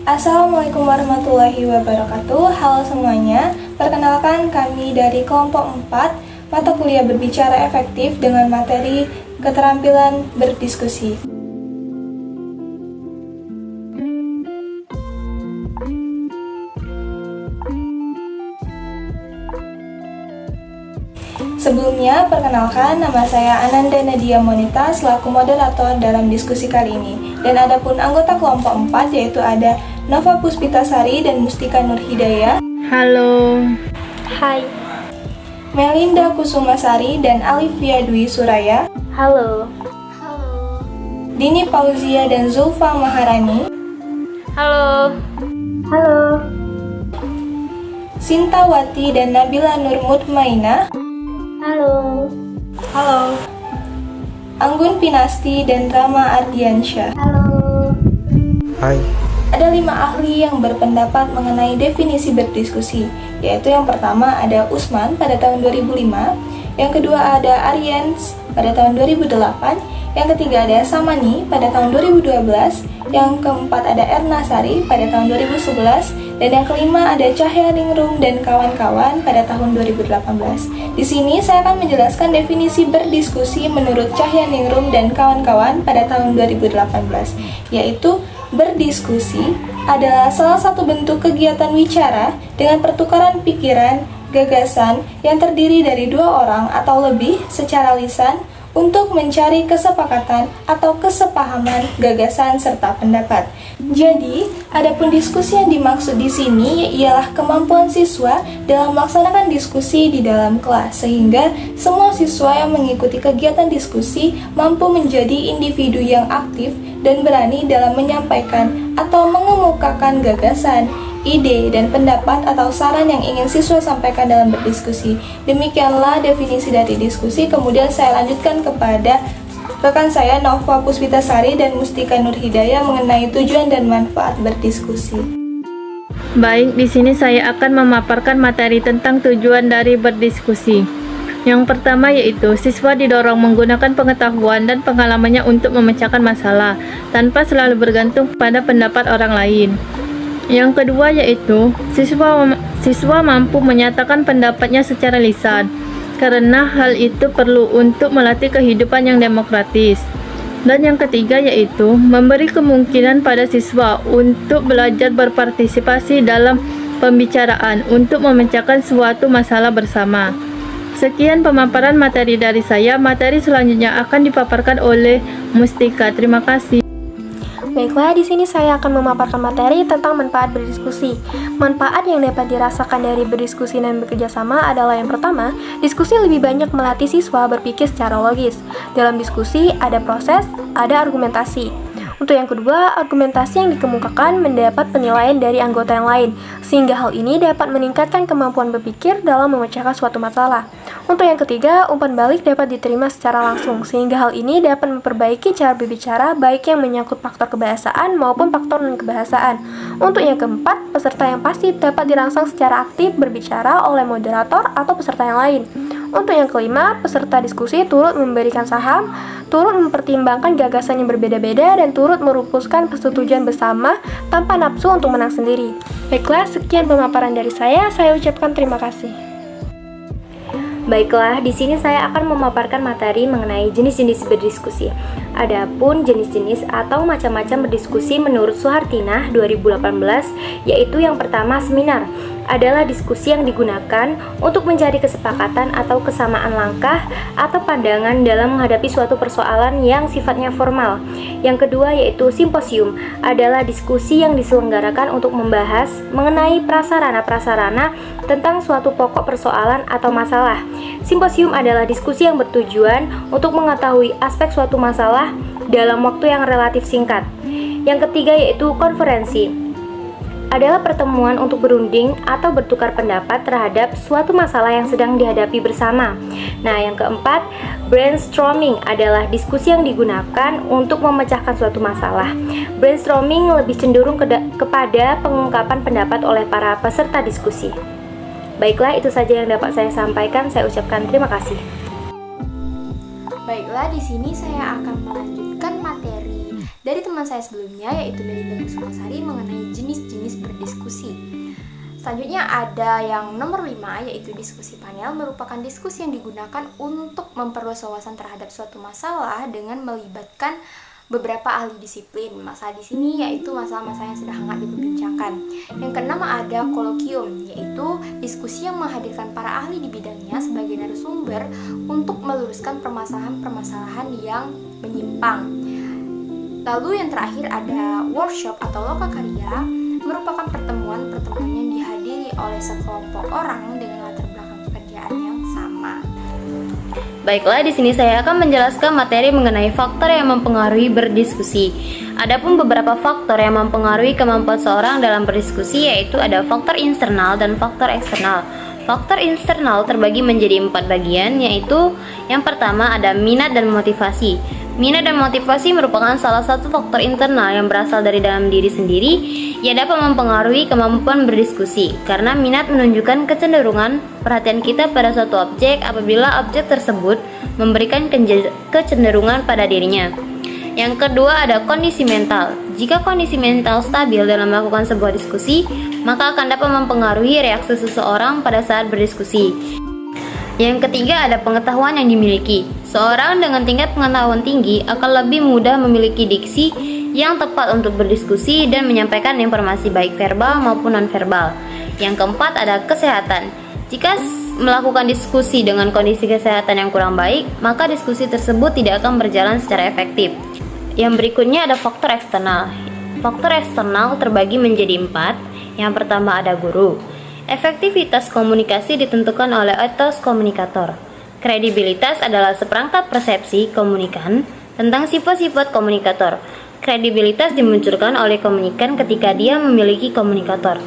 Assalamualaikum warahmatullahi wabarakatuh. Halo semuanya, perkenalkan kami dari kelompok 4 mata kuliah berbicara efektif dengan materi keterampilan berdiskusi. Sebelumnya, perkenalkan nama saya Ananda Nadia Monita selaku moderator dalam diskusi kali ini. Dan adapun anggota kelompok 4 yaitu ada Nova Puspitasari dan Mustika Nurhidayah. Halo. Hai. Melinda Kusumasari dan Alivia Dwi Suraya. Halo. Dini Pauzia dan Zulfa Maharani. Halo. Halo. Sinta Wati dan Nabila Nur Mutmainah. Halo. Halo. Anggun Pinasti dan Rama Ardiansyah. Halo. Hai. Ada 5 ahli yang berpendapat mengenai definisi berdiskusi, yaitu yang pertama ada Usman pada tahun 2005, yang kedua ada Aryans pada tahun 2008, yang ketiga ada Samani pada tahun 2012, yang keempat ada Erna Sari pada tahun 2011, dan yang kelima ada Cahyaningrum dan kawan-kawan pada tahun 2018. Di sini saya akan menjelaskan definisi berdiskusi menurut Cahyaningrum dan kawan-kawan pada tahun 2018, yaitu berdiskusi adalah salah satu bentuk kegiatan wicara dengan pertukaran pikiran, gagasan yang terdiri dari 2 orang atau lebih secara lisan untuk mencari kesepakatan atau kesepahaman gagasan serta pendapat. Jadi, adapun diskusi yang dimaksud di sini ialah kemampuan siswa dalam melaksanakan diskusi di dalam kelas, sehingga semua siswa yang mengikuti kegiatan diskusi mampu menjadi individu yang aktif dan berani dalam menyampaikan atau mengemukakan gagasan, ide, dan pendapat atau saran yang ingin siswa sampaikan dalam berdiskusi. Demikianlah definisi dari diskusi. Kemudian saya lanjutkan kepada rekan saya Nova Puspitasari dan Mustika Nurhidayah mengenai tujuan dan manfaat berdiskusi. Baik, di sini saya akan memaparkan materi tentang tujuan dari berdiskusi. Yang pertama yaitu siswa didorong menggunakan pengetahuan dan pengalamannya untuk memecahkan masalah tanpa selalu bergantung pada pendapat orang lain. Yang kedua yaitu siswa mampu menyatakan pendapatnya secara lisan, karena hal itu perlu untuk melatih kehidupan yang demokratis. Dan yang ketiga yaitu memberi kemungkinan pada siswa untuk belajar berpartisipasi dalam pembicaraan untuk memecahkan suatu masalah bersama. Sekian pemaparan materi dari saya. Materi selanjutnya akan dipaparkan oleh Mustika. Terima kasih. Baiklah, di sini saya akan memaparkan materi tentang manfaat berdiskusi. Manfaat yang dapat dirasakan dari berdiskusi dan bekerja sama adalah yang pertama, diskusi lebih banyak melatih siswa berpikir secara logis. Dalam diskusi ada proses, ada argumentasi. Untuk yang kedua, argumentasi yang dikemukakan mendapat penilaian dari anggota yang lain, sehingga hal ini dapat meningkatkan kemampuan berpikir dalam memecahkan suatu masalah. Untuk yang ketiga, umpan balik dapat diterima secara langsung, sehingga hal ini dapat memperbaiki cara berbicara baik yang menyangkut faktor kebahasaan maupun faktor non-kebahasaan. Untuk yang keempat, peserta yang pasif dapat dirangsang secara aktif berbicara oleh moderator atau peserta yang lain. Untuk yang kelima, peserta diskusi turut memberikan saham, turut mempertimbangkan gagasan yang berbeda-beda, dan turut merumuskan persetujuan bersama tanpa nafsu untuk menang sendiri. Baiklah, sekian pemaparan dari saya ucapkan terima kasih. Baiklah, di sini saya akan memaparkan materi mengenai jenis-jenis berdiskusi. Adapun jenis-jenis atau macam-macam berdiskusi menurut Suhartinah 2018, yaitu yang pertama seminar, adalah diskusi yang digunakan untuk mencari kesepakatan atau kesamaan langkah atau pandangan dalam menghadapi suatu persoalan yang sifatnya formal. Yang kedua yaitu simposium, adalah diskusi yang diselenggarakan untuk membahas mengenai prasarana-prasarana tentang suatu pokok persoalan atau masalah. Simposium adalah diskusi yang bertujuan untuk mengetahui aspek suatu masalah dalam waktu yang relatif singkat. Yang ketiga yaitu konferensi, adalah pertemuan untuk berunding atau bertukar pendapat terhadap suatu masalah yang sedang dihadapi bersama. Nah, yang keempat, brainstorming adalah diskusi yang digunakan untuk memecahkan suatu masalah. Brainstorming lebih cenderung kepada pengungkapan pendapat oleh para peserta diskusi. Baiklah, itu saja yang dapat saya sampaikan. Saya ucapkan terima kasih. Baiklah, di sini saya akan melanjutkan materi dari teman saya sebelumnya, yaitu Melinda Kusumasari, mengenai jenis-jenis berdiskusi. Selanjutnya ada yang nomor 5, yaitu diskusi panel, merupakan diskusi yang digunakan untuk memperluas wawasan terhadap suatu masalah dengan melibatkan beberapa ahli disiplin. Masalah di sini yaitu masalah-masalah yang sedang hangat diperbincangkan. Yang keenam ada kolokium, yaitu diskusi yang menghadirkan para ahli di bidangnya sebagai narasumber untuk meluruskan permasalahan-permasalahan yang menyimpang. Lalu yang terakhir ada workshop atau lokakarya, merupakan pertemuan yang dihadiri oleh sekelompok orang dengan latar belakang pekerjaan yang sama. Baiklah, di sini saya akan menjelaskan materi mengenai faktor yang mempengaruhi berdiskusi. Adapun beberapa faktor yang mempengaruhi kemampuan seorang dalam berdiskusi, yaitu ada faktor internal dan faktor eksternal. Faktor internal terbagi menjadi 4 bagian, yaitu yang pertama ada minat dan motivasi. Minat dan motivasi merupakan salah satu faktor internal yang berasal dari dalam diri sendiri yang dapat mempengaruhi kemampuan berdiskusi, karena minat menunjukkan kecenderungan perhatian kita pada suatu objek apabila objek tersebut memberikan kecenderungan pada dirinya. Yang kedua ada kondisi mental. Jika kondisi mental stabil dalam melakukan sebuah diskusi, maka akan dapat mempengaruhi reaksi seseorang pada saat berdiskusi. Yang ketiga ada pengetahuan yang dimiliki. Seorang dengan tingkat pengetahuan tinggi akan lebih mudah memiliki diksi yang tepat untuk berdiskusi dan menyampaikan informasi baik verbal maupun non-verbal. Yang keempat ada kesehatan. Jika melakukan diskusi dengan kondisi kesehatan yang kurang baik, maka diskusi tersebut tidak akan berjalan secara efektif. Yang berikutnya ada faktor eksternal. Faktor eksternal terbagi menjadi 4. Yang pertama ada guru. Efektivitas komunikasi ditentukan oleh etos komunikator. Kredibilitas adalah seperangkat persepsi komunikan tentang sifat-sifat komunikator. Kredibilitas dimunculkan oleh komunikan ketika dia memiliki komunikator.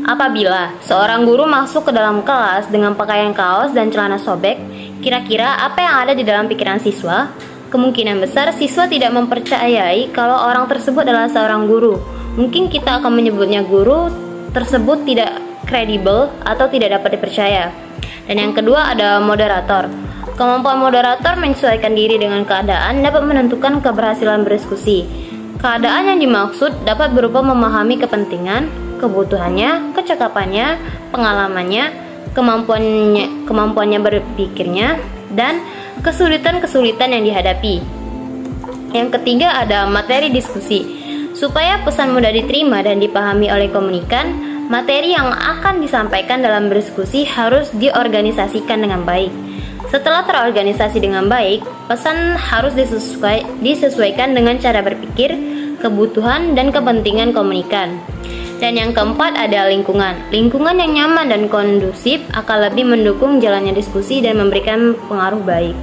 Apabila seorang guru masuk ke dalam kelas dengan pakaian kaos dan celana sobek, kira-kira apa yang ada di dalam pikiran siswa? Kemungkinan besar siswa tidak mempercayai kalau orang tersebut adalah seorang guru. Mungkin kita akan menyebutnya guru tersebut tidak kredibel atau tidak dapat dipercaya. Dan yang kedua ada moderator. Kemampuan moderator menyesuaikan diri dengan keadaan dapat menentukan keberhasilan berdiskusi. Keadaan yang dimaksud dapat berupa memahami kepentingan, kebutuhannya, kecakapannya, pengalamannya, kemampuannya berpikirnya, dan kesulitan-kesulitan yang dihadapi. Yang ketiga ada materi diskusi. Supaya pesan mudah diterima dan dipahami oleh komunikan, materi yang akan disampaikan dalam berdiskusi harus diorganisasikan dengan baik. Setelah terorganisasi dengan baik, pesan harus disesuaikan dengan cara berpikir, kebutuhan, dan kepentingan komunikan. Dan yang keempat ada lingkungan. Lingkungan yang nyaman dan kondusif akan lebih mendukung jalannya diskusi dan memberikan pengaruh baik.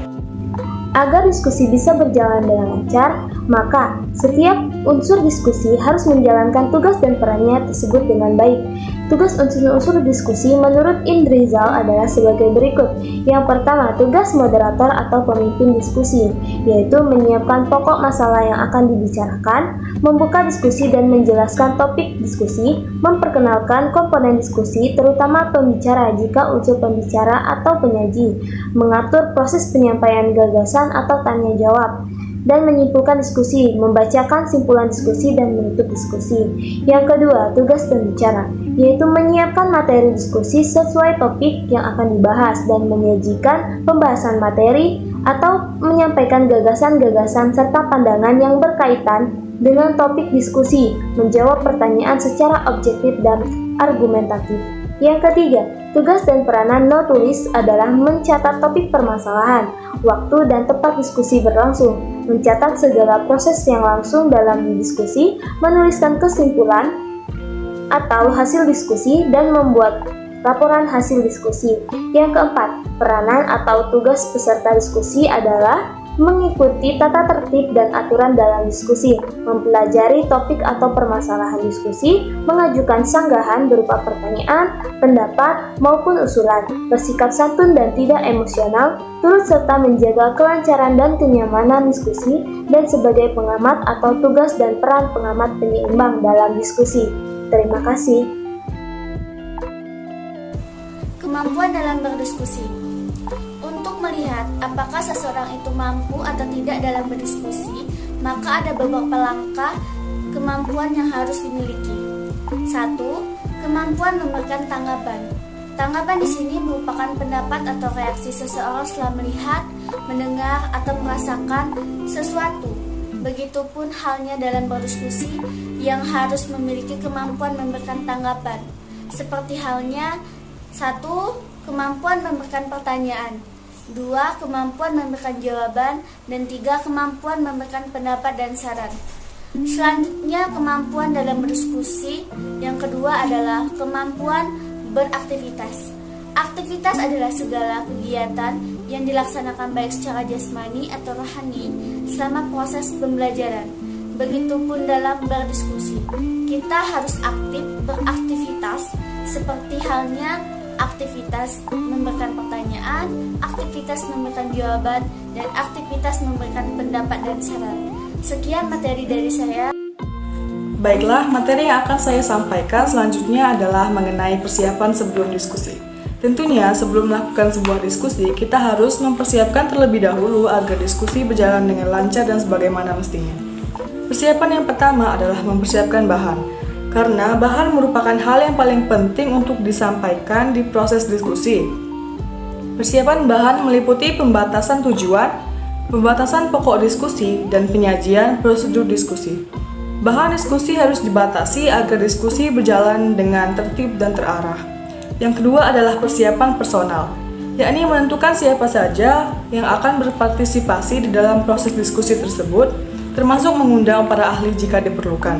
Agar diskusi bisa berjalan dengan lancar, maka setiap unsur diskusi harus menjalankan tugas dan perannya tersebut dengan baik. Tugas unsur-unsur diskusi menurut Indrizal adalah sebagai berikut. Yang pertama, tugas moderator atau pemimpin diskusi, yaitu menyiapkan pokok masalah yang akan dibicarakan, membuka diskusi dan menjelaskan topik diskusi, memperkenalkan komponen diskusi, terutama pembicara jika unsur pembicara atau penyaji, mengatur proses penyampaian gagasan atau tanya jawab, dan menyimpulkan diskusi, membacakan simpulan diskusi dan menutup diskusi. Yang kedua, tugas pembicara, yaitu menyiapkan materi diskusi sesuai topik yang akan dibahas dan menyajikan pembahasan materi atau menyampaikan gagasan-gagasan serta pandangan yang berkaitan dengan topik diskusi, menjawab pertanyaan secara objektif dan argumentatif. Yang ketiga, tugas dan peranan notulis adalah mencatat topik permasalahan, waktu dan tempat diskusi berlangsung, mencatat segala proses yang langsung dalam diskusi, menuliskan kesimpulan atau hasil diskusi, dan membuat laporan hasil diskusi. Yang keempat, peranan atau tugas peserta diskusi adalah mengikuti tata tertib dan aturan dalam diskusi, mempelajari topik atau permasalahan diskusi, mengajukan sanggahan berupa pertanyaan, pendapat, maupun usulan, bersikap santun dan tidak emosional, turut serta menjaga kelancaran dan kenyamanan diskusi, dan sebagai pengamat atau tugas dan peran pengamat penyeimbang dalam diskusi. Terima kasih. Kemampuan dalam berdiskusi. Untuk melihat apakah seseorang itu mampu atau tidak dalam berdiskusi, maka ada beberapa langkah kemampuan yang harus dimiliki. 1. Kemampuan memberikan tanggapan. Tanggapan di sini merupakan pendapat atau reaksi seseorang setelah melihat, mendengar, atau merasakan sesuatu. Begitupun halnya dalam berdiskusi yang harus memiliki kemampuan memberikan tanggapan. Seperti halnya 1. Kemampuan memberikan pertanyaan, 2. Kemampuan memberikan jawaban, dan 3. Kemampuan memberikan pendapat dan saran. Selanjutnya, kemampuan dalam berdiskusi yang kedua adalah kemampuan beraktivitas. Aktivitas adalah segala kegiatan yang dilaksanakan baik secara jasmani atau rohani selama proses pembelajaran. Begitupun dalam berdiskusi, kita harus aktif beraktivitas seperti halnya aktivitas memberikan pertanyaan, aktivitas memberikan jawaban, dan aktivitas memberikan pendapat dan saran. Sekian materi dari saya. Baiklah, materi yang akan saya sampaikan selanjutnya adalah mengenai persiapan sebelum diskusi. Tentunya, sebelum melakukan sebuah diskusi, kita harus mempersiapkan terlebih dahulu agar diskusi berjalan dengan lancar dan sebagaimana mestinya. Persiapan yang pertama adalah mempersiapkan bahan, karena bahan merupakan hal yang paling penting untuk disampaikan di proses diskusi. Persiapan bahan meliputi pembatasan tujuan, pembatasan pokok diskusi, dan penyajian prosedur diskusi. Bahan diskusi harus dibatasi agar diskusi berjalan dengan tertib dan terarah. Yang kedua adalah persiapan personal, yakni menentukan siapa saja yang akan berpartisipasi di dalam proses diskusi tersebut, termasuk mengundang para ahli jika diperlukan.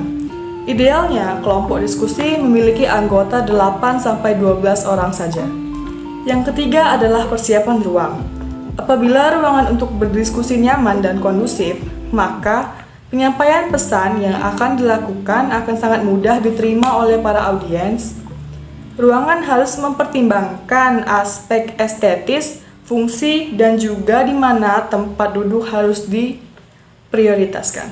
Idealnya, kelompok diskusi memiliki anggota 8-12 orang saja. Yang ketiga adalah persiapan ruang. Apabila ruangan untuk berdiskusi nyaman dan kondusif, maka penyampaian pesan yang akan dilakukan akan sangat mudah diterima oleh para audiens. Ruangan harus mempertimbangkan aspek estetis, fungsi, dan juga di mana tempat duduk harus diprioritaskan.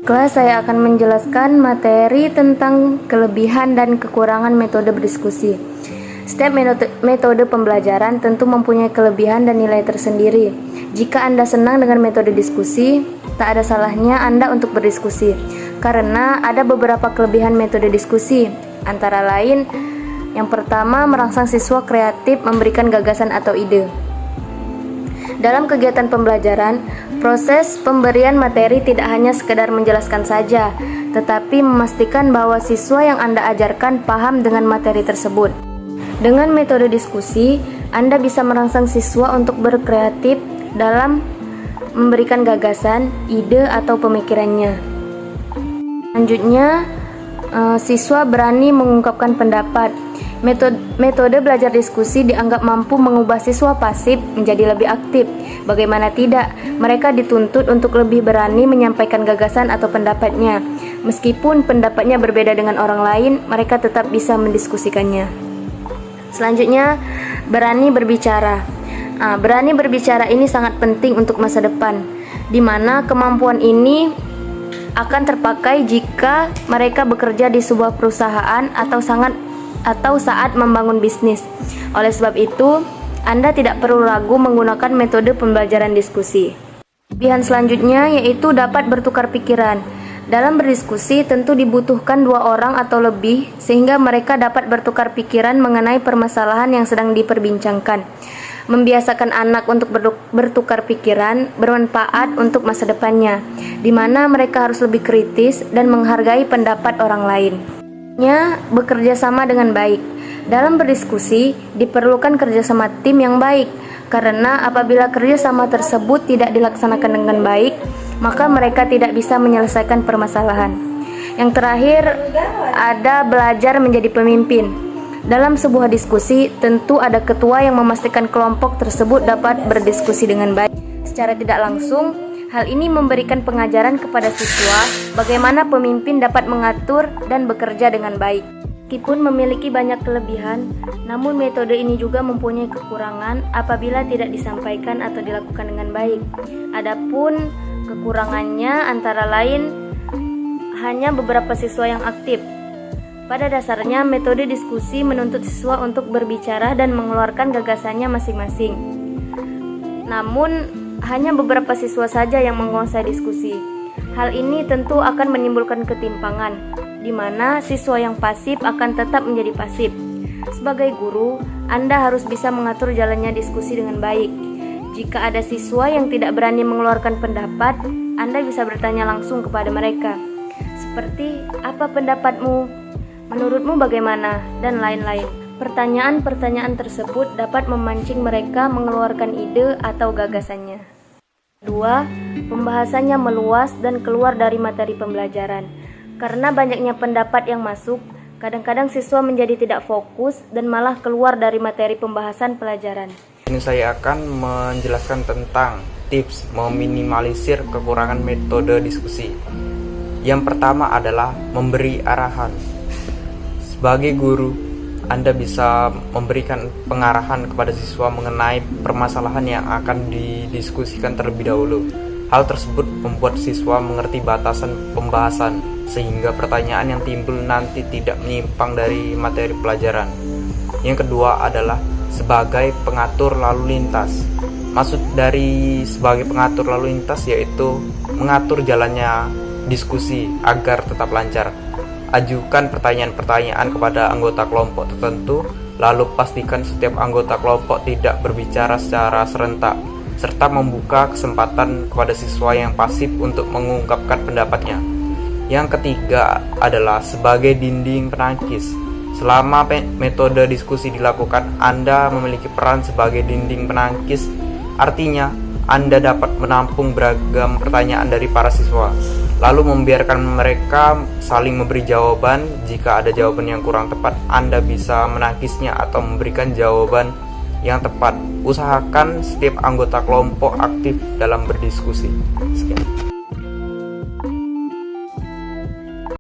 Kelas saya akan menjelaskan materi tentang kelebihan dan kekurangan metode berdiskusi. Setiap metode pembelajaran tentu mempunyai kelebihan dan nilai tersendiri. Jika Anda senang dengan metode diskusi, tak ada salahnya Anda untuk berdiskusi, karena ada beberapa kelebihan metode diskusi. Antara lain, yang pertama, merangsang siswa kreatif memberikan gagasan atau ide. Dalam kegiatan pembelajaran, proses pemberian materi tidak hanya sekedar menjelaskan saja, tetapi memastikan bahwa siswa yang Anda ajarkan paham dengan materi tersebut. Dengan metode diskusi, Anda bisa merangsang siswa untuk berkreatif dalam memberikan gagasan, ide, atau pemikirannya. Selanjutnya, siswa berani mengungkapkan pendapat. Metode belajar diskusi dianggap mampu mengubah siswa pasif menjadi lebih aktif. Bagaimana tidak, mereka dituntut untuk lebih berani menyampaikan gagasan atau pendapatnya. Meskipun pendapatnya berbeda dengan orang lain, mereka tetap bisa mendiskusikannya. Selanjutnya, berani berbicara. Berani berbicara ini sangat penting untuk masa depan, di mana kemampuan ini akan terpakai jika mereka bekerja di sebuah perusahaan atau saat membangun bisnis. Oleh sebab itu, Anda tidak perlu ragu menggunakan metode pembelajaran diskusi. Kelebihan selanjutnya yaitu dapat bertukar pikiran. Dalam berdiskusi tentu dibutuhkan 2 orang atau lebih sehingga mereka dapat bertukar pikiran mengenai permasalahan yang sedang diperbincangkan. Membiasakan anak untuk bertukar pikiran bermanfaat untuk masa depannya, di mana mereka harus lebih kritis dan menghargai pendapat orang lain. Bekerja sama dengan baik. Dalam berdiskusi diperlukan kerjasama tim yang baik, karena apabila kerjasama tersebut tidak dilaksanakan dengan baik, maka mereka tidak bisa menyelesaikan permasalahan. Yang terakhir, ada belajar menjadi pemimpin. Dalam sebuah diskusi, tentu ada ketua yang memastikan kelompok tersebut dapat berdiskusi dengan baik. Secara tidak langsung, hal ini memberikan pengajaran kepada siswa bagaimana pemimpin dapat mengatur dan bekerja dengan baik. Meskipun memiliki banyak kelebihan, namun metode ini juga mempunyai kekurangan apabila tidak disampaikan atau dilakukan dengan baik. Adapun kekurangannya antara lain hanya beberapa siswa yang aktif. Pada dasarnya, metode diskusi menuntut siswa untuk berbicara dan mengeluarkan gagasannya masing-masing. Namun, hanya beberapa siswa saja yang menguasai diskusi. Hal ini tentu akan menimbulkan ketimpangan, di mana siswa yang pasif akan tetap menjadi pasif. Sebagai guru, Anda harus bisa mengatur jalannya diskusi dengan baik. Jika ada siswa yang tidak berani mengeluarkan pendapat, Anda bisa bertanya langsung kepada mereka. Seperti, apa pendapatmu? Menurutmu bagaimana? Dan lain-lain. Pertanyaan-pertanyaan tersebut dapat memancing mereka mengeluarkan ide atau gagasannya. Kedua, pembahasannya meluas dan keluar dari materi pembelajaran. Karena banyaknya pendapat yang masuk, kadang-kadang siswa menjadi tidak fokus dan malah keluar dari materi pembahasan pelajaran. Ini saya akan menjelaskan tentang tips meminimalisir kekurangan metode diskusi. Yang pertama adalah memberi arahan. Sebagai guru, Anda bisa memberikan pengarahan kepada siswa mengenai permasalahan yang akan didiskusikan terlebih dahulu. Hal tersebut membuat siswa mengerti batasan pembahasan, sehingga pertanyaan yang timbul nanti tidak menyimpang dari materi pelajaran. Yang kedua adalah sebagai pengatur lalu lintas. Maksud dari sebagai pengatur lalu lintas yaitu mengatur jalannya diskusi agar tetap lancar. Ajukan pertanyaan-pertanyaan kepada anggota kelompok tertentu, lalu pastikan setiap anggota kelompok tidak berbicara secara serentak, serta membuka kesempatan kepada siswa yang pasif untuk mengungkapkan pendapatnya. Yang ketiga adalah sebagai dinding penangkis. Selama metode diskusi dilakukan, Anda memiliki peran sebagai dinding penangkis. Artinya, Anda dapat menampung beragam pertanyaan dari para siswa, lalu membiarkan mereka saling memberi jawaban. Jika ada jawaban yang kurang tepat, Anda bisa menangkisnya atau memberikan jawaban yang tepat. Usahakan setiap anggota kelompok aktif dalam berdiskusi. Sekian.